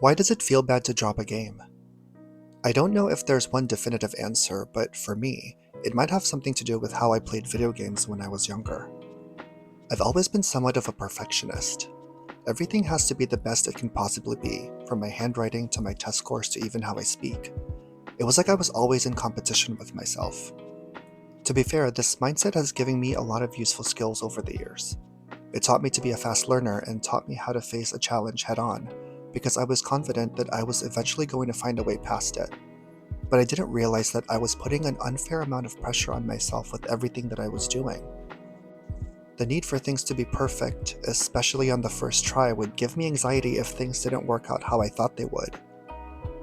Why does it feel bad to drop a game? I don't know if there's one definitive answer, but for me, it might have something to do with how I played video games when I was younger. I've always been somewhat of a perfectionist. Everything has to be the best it can possibly be, from my handwriting to my test scores to even how I speak. It was like I was always in competition with myself. To be fair, this mindset has given me a lot of useful skills over the years. It taught me to be a fast learner and taught me how to face a challenge head on, because I was confident that I was eventually going to find a way past it. But I didn't realize that I was putting an unfair amount of pressure on myself with everything that I was doing. The need for things to be perfect, especially on the first try, would give me anxiety if things didn't work out how I thought they would.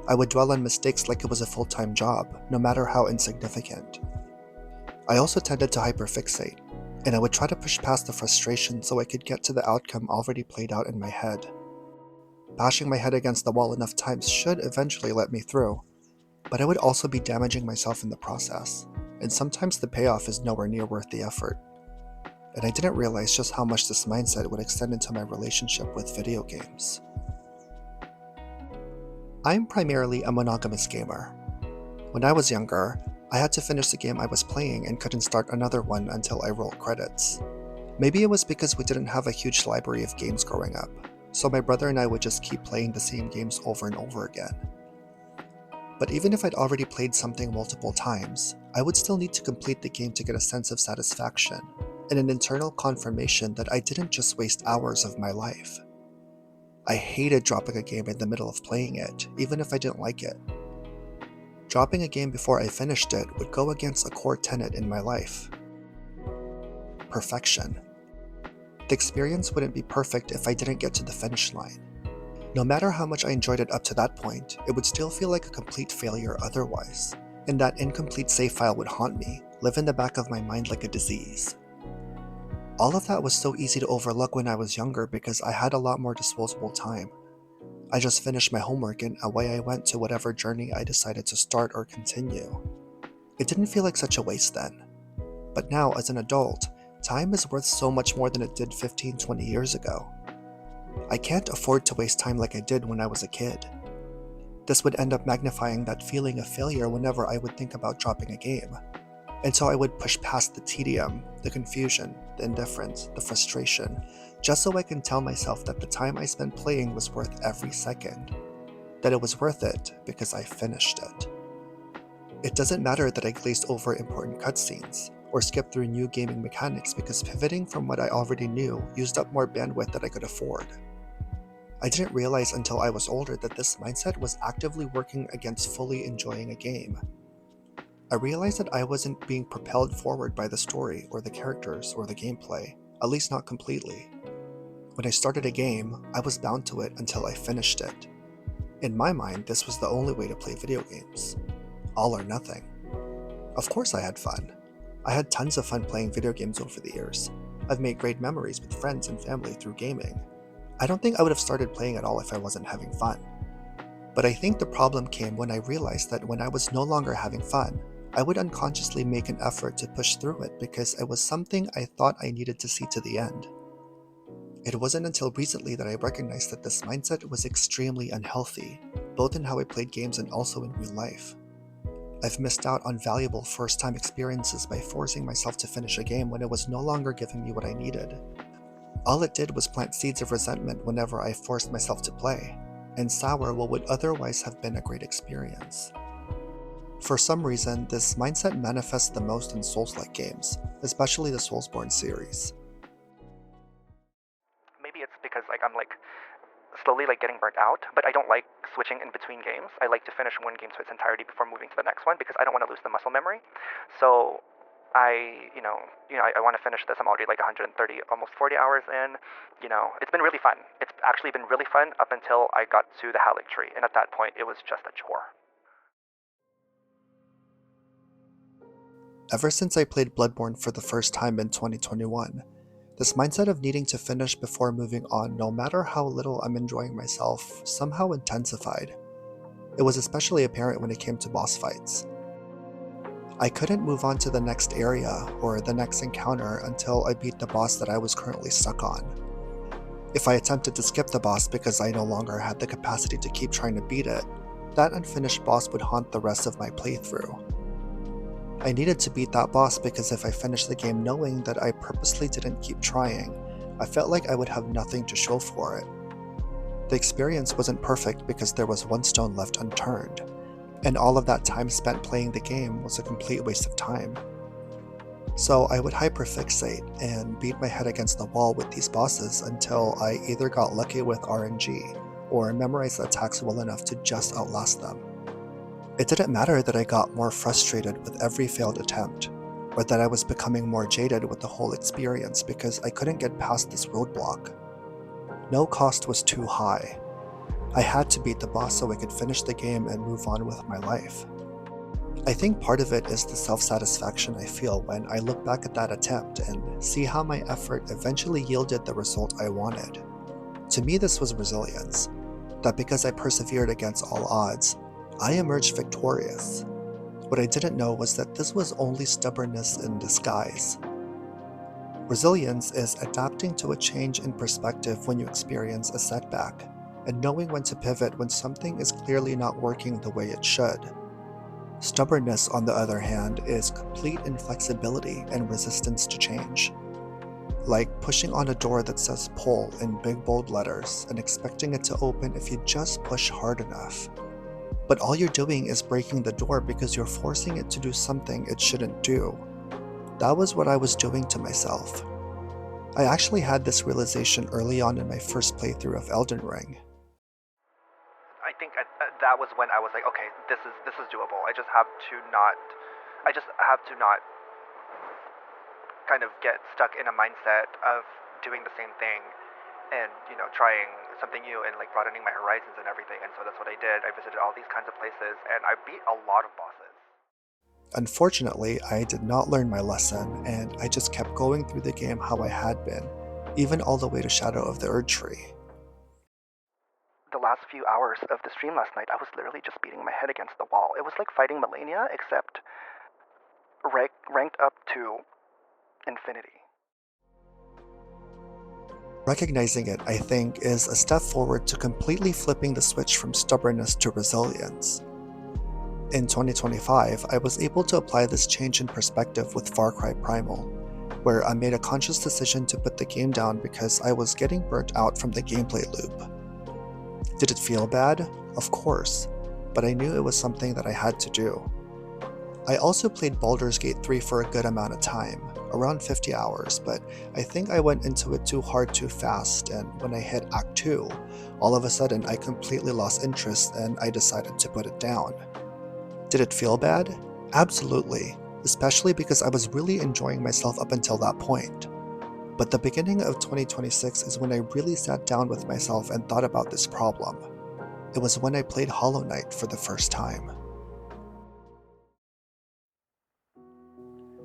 I would dwell on mistakes like it was a full-time job, no matter how insignificant. I also tended to hyperfixate, and I would try to push past the frustration so I could get to the outcome already played out in my head. Bashing my head against the wall enough times should eventually let me through, but I would also be damaging myself in the process, and sometimes the payoff is nowhere near worth the effort. And I didn't realize just how much this mindset would extend into my relationship with video games. I'm primarily a monogamous gamer. When I was younger, I had to finish the game I was playing and couldn't start another one until I rolled credits. Maybe it was because we didn't have a huge library of games growing up, so my brother and I would just keep playing the same games over and over again. But even if I'd already played something multiple times, I would still need to complete the game to get a sense of satisfaction and an internal confirmation that I didn't just waste hours of my life. I hated dropping a game in the middle of playing it, even if I didn't like it. Dropping a game before I finished it would go against a core tenet in my life: perfection. The experience wouldn't be perfect if I didn't get to the finish line. No matter how much I enjoyed it up to that point, it would still feel like a complete failure otherwise, and that incomplete save file would haunt me, live in the back of my mind like a disease. All of that was so easy to overlook when I was younger because I had a lot more disposable time. I just finished my homework and away I went to whatever journey I decided to start or continue. It didn't feel like such a waste then. But now, as an adult, time is worth so much more than it did 15-20 years ago. I can't afford to waste time like I did when I was a kid. This would end up magnifying that feeling of failure whenever I would think about dropping a game. And so I would push past the tedium, the confusion, the indifference, the frustration, just so I can tell myself that the time I spent playing was worth every second. That it was worth it because I finished it. It doesn't matter that I glazed over important cutscenes, or skipped through new gaming mechanics because pivoting from what I already knew used up more bandwidth than I could afford. I didn't realize until I was older that this mindset was actively working against fully enjoying a game. I realized that I wasn't being propelled forward by the story or the characters or the gameplay, at least not completely. When I started a game, I was bound to it until I finished it. In my mind, this was the only way to play video games. All or nothing. Of course I had fun. I had tons of fun playing video games over the years. I've made great memories with friends and family through gaming. I don't think I would have started playing at all if I wasn't having fun. But I think the problem came when I realized that when I was no longer having fun, I would unconsciously make an effort to push through it because it was something I thought I needed to see to the end. It wasn't until recently that I recognized that this mindset was extremely unhealthy, both in how I played games and also in real life. I've missed out on valuable first-time experiences by forcing myself to finish a game when it was no longer giving me what I needed. All it did was plant seeds of resentment whenever I forced myself to play, and sour what would otherwise have been a great experience. For some reason, this mindset manifests the most in Souls-like games, especially the Soulsborne series. Maybe it's because I'm slowly getting burnt out, but I don't like switching in between games. I like to finish one game to its entirety before moving to the next one because I don't want to lose the muscle memory. So I want to finish this. I'm already 130, almost 40 hours in. It's been really fun. It's actually been really fun up until I got to the Halleck tree, and at that point, it was just a chore. Ever since I played Bloodborne for the first time in 2021, this mindset of needing to finish before moving on, no matter how little I'm enjoying myself, somehow intensified. It was especially apparent when it came to boss fights. I couldn't move on to the next area or the next encounter until I beat the boss that I was currently stuck on. If I attempted to skip the boss because I no longer had the capacity to keep trying to beat it, that unfinished boss would haunt the rest of my playthrough. I needed to beat that boss because if I finished the game knowing that I purposely didn't keep trying, I felt like I would have nothing to show for it. The experience wasn't perfect because there was one stone left unturned, and all of that time spent playing the game was a complete waste of time. So I would hyperfixate and beat my head against the wall with these bosses until I either got lucky with RNG or memorized the attacks well enough to just outlast them. It didn't matter that I got more frustrated with every failed attempt, or that I was becoming more jaded with the whole experience because I couldn't get past this roadblock. No cost was too high. I had to beat the boss so I could finish the game and move on with my life. I think part of it is the self-satisfaction I feel when I look back at that attempt and see how my effort eventually yielded the result I wanted. To me, this was resilience, that because I persevered against all odds, I emerged victorious. What I didn't know was that this was only stubbornness in disguise. Resilience is adapting to a change in perspective when you experience a setback, and knowing when to pivot when something is clearly not working the way it should. Stubbornness, on the other hand, is complete inflexibility and resistance to change. Like pushing on a door that says pull in big bold letters and expecting it to open if you just push hard enough. But all you're doing is breaking the door because you're forcing it to do something it shouldn't do. That was what I was doing to myself. I actually had this realization early on in my first playthrough of Elden Ring. I think that was when I was like, okay, this is doable. I just have to not kind of get stuck in a mindset of doing the same thing and trying something new and like broadening my horizons and everything. And so that's what I did. I visited all these kinds of places and I beat a lot of bosses. Unfortunately, I did not learn my lesson, and I just kept going through the game how I had been, even all the way to Shadow of the Erdtree. The last few hours of the stream last night, I was literally just beating my head against the wall. It was like fighting Melania, except ranked up to infinity. Recognizing it, I think, is a step forward to completely flipping the switch from stubbornness to resilience. In 2025, I was able to apply this change in perspective with Far Cry Primal, where I made a conscious decision to put the game down because I was getting burnt out from the gameplay loop. Did it feel bad? Of course, but I knew it was something that I had to do. I also played Baldur's Gate 3 for a good amount of time, around 50 hours, but I think I went into it too hard too fast, and when I hit Act 2, all of a sudden I completely lost interest and I decided to put it down. Did it feel bad? Absolutely, especially because I was really enjoying myself up until that point. But the beginning of 2026 is when I really sat down with myself and thought about this problem. It was when I played Hollow Knight for the first time.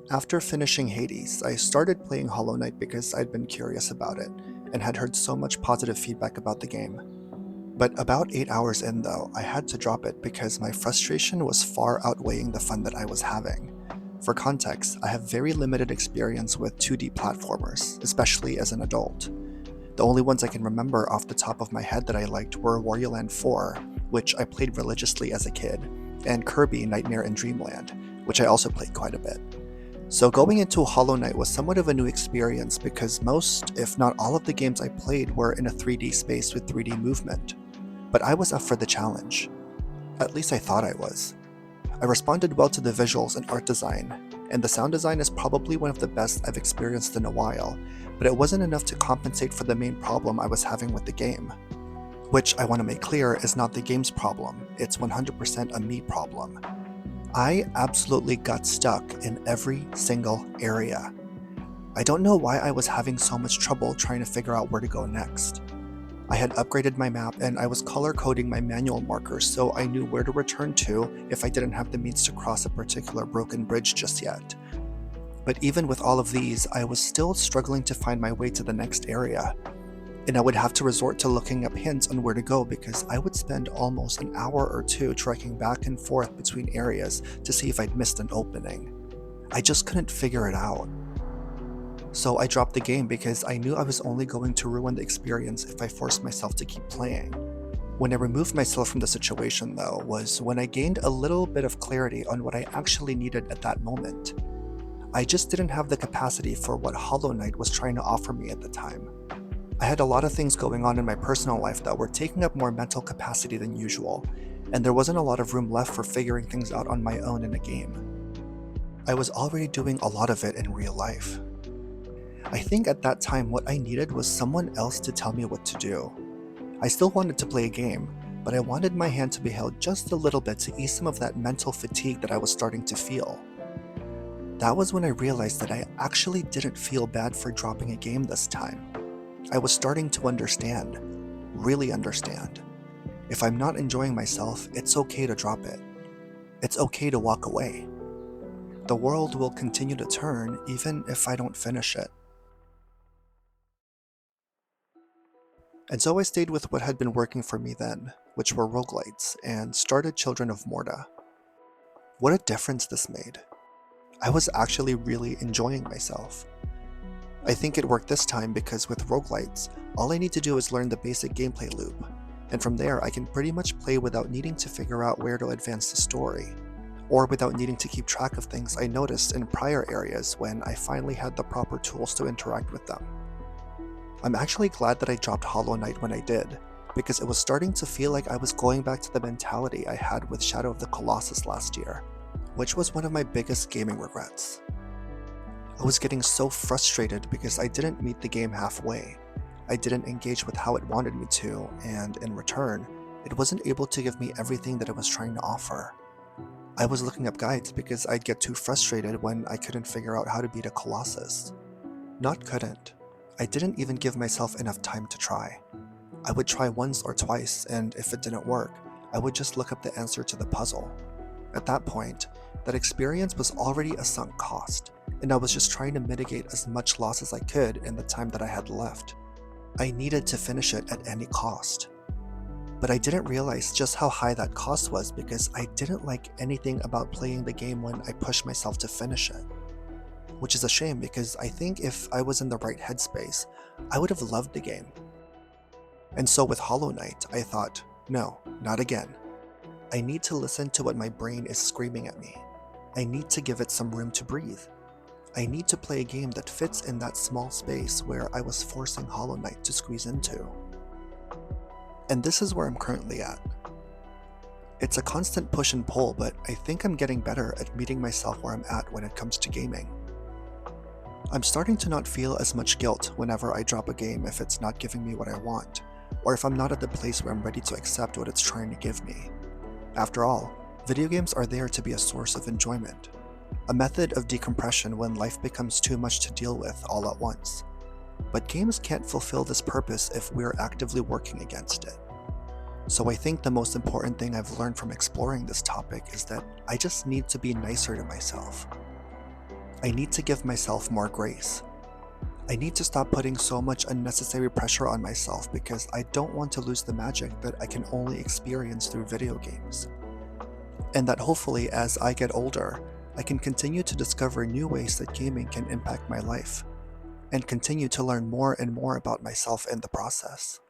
After finishing Hades, I started playing Hollow Knight because I'd been curious about it, and had heard so much positive feedback about the game. But about 8 hours in though, I had to drop it because my frustration was far outweighing the fun that I was having. For context, I have very limited experience with 2D platformers, especially as an adult. The only ones I can remember off the top of my head that I liked were Wario Land 4, which I played religiously as a kid, and Kirby Nightmare in Dreamland, which I also played quite a bit. So going into Hollow Knight was somewhat of a new experience because most, if not all of the games I played were in a 3D space with 3D movement. But I was up for the challenge. At least I thought I was. I responded well to the visuals and art design, and the sound design is probably one of the best I've experienced in a while, but it wasn't enough to compensate for the main problem I was having with the game. Which I want to make clear is not the game's problem, it's 100% a me problem. I absolutely got stuck in every single area. I don't know why I was having so much trouble trying to figure out where to go next. I had upgraded my map and I was color coding my manual markers so I knew where to return to if I didn't have the means to cross a particular broken bridge just yet. But even with all of these, I was still struggling to find my way to the next area. And I would have to resort to looking up hints on where to go because I would spend almost an hour or two trekking back and forth between areas to see if I'd missed an opening. I just couldn't figure it out. So I dropped the game because I knew I was only going to ruin the experience if I forced myself to keep playing. When I removed myself from the situation, though, was when I gained a little bit of clarity on what I actually needed at that moment. I just didn't have the capacity for what Hollow Knight was trying to offer me at the time. I had a lot of things going on in my personal life that were taking up more mental capacity than usual, and there wasn't a lot of room left for figuring things out on my own in a game. I was already doing a lot of it in real life. I think at that time what I needed was someone else to tell me what to do. I still wanted to play a game, but I wanted my hand to be held just a little bit to ease some of that mental fatigue that I was starting to feel. That was when I realized that I actually didn't feel bad for dropping a game this time. I was starting to understand, really understand. If I'm not enjoying myself, it's okay to drop it. It's okay to walk away. The world will continue to turn even if I don't finish it. And so I stayed with what had been working for me then, which were roguelites, and started Children of Morta. What a difference this made. I was actually really enjoying myself. I think it worked this time because with roguelites, all I need to do is learn the basic gameplay loop, and from there I can pretty much play without needing to figure out where to advance the story, or without needing to keep track of things I noticed in prior areas when I finally had the proper tools to interact with them. I'm actually glad that I dropped Hollow Knight when I did, because it was starting to feel like I was going back to the mentality I had with Shadow of the Colossus last year, which was one of my biggest gaming regrets. I was getting so frustrated because I didn't meet the game halfway. I didn't engage with how it wanted me to, and in return, it wasn't able to give me everything that it was trying to offer. I was looking up guides because I'd get too frustrated when I couldn't figure out how to beat a Colossus. Not couldn't. I didn't even give myself enough time to try. I would try once or twice, and if it didn't work, I would just look up the answer to the puzzle. At that point, that experience was already a sunk cost, and I was just trying to mitigate as much loss as I could in the time that I had left. I needed to finish it at any cost. But I didn't realize just how high that cost was because I didn't like anything about playing the game when I pushed myself to finish it. Which is a shame because I think if I was in the right headspace, I would have loved the game. And so with Hollow Knight, I thought, no, not again. I need to listen to what my brain is screaming at me. I need to give it some room to breathe. I need to play a game that fits in that small space where I was forcing Hollow Knight to squeeze into. And this is where I'm currently at. It's a constant push and pull, but I think I'm getting better at meeting myself where I'm at when it comes to gaming. I'm starting to not feel as much guilt whenever I drop a game if it's not giving me what I want, or if I'm not at the place where I'm ready to accept what it's trying to give me. After all, video games are there to be a source of enjoyment, a method of decompression when life becomes too much to deal with all at once. But games can't fulfill this purpose if we're actively working against it. So I think the most important thing I've learned from exploring this topic is that I just need to be nicer to myself. I need to give myself more grace. I need to stop putting so much unnecessary pressure on myself because I don't want to lose the magic that I can only experience through video games. And that hopefully as I get older, I can continue to discover new ways that gaming can impact my life, and continue to learn more and more about myself in the process.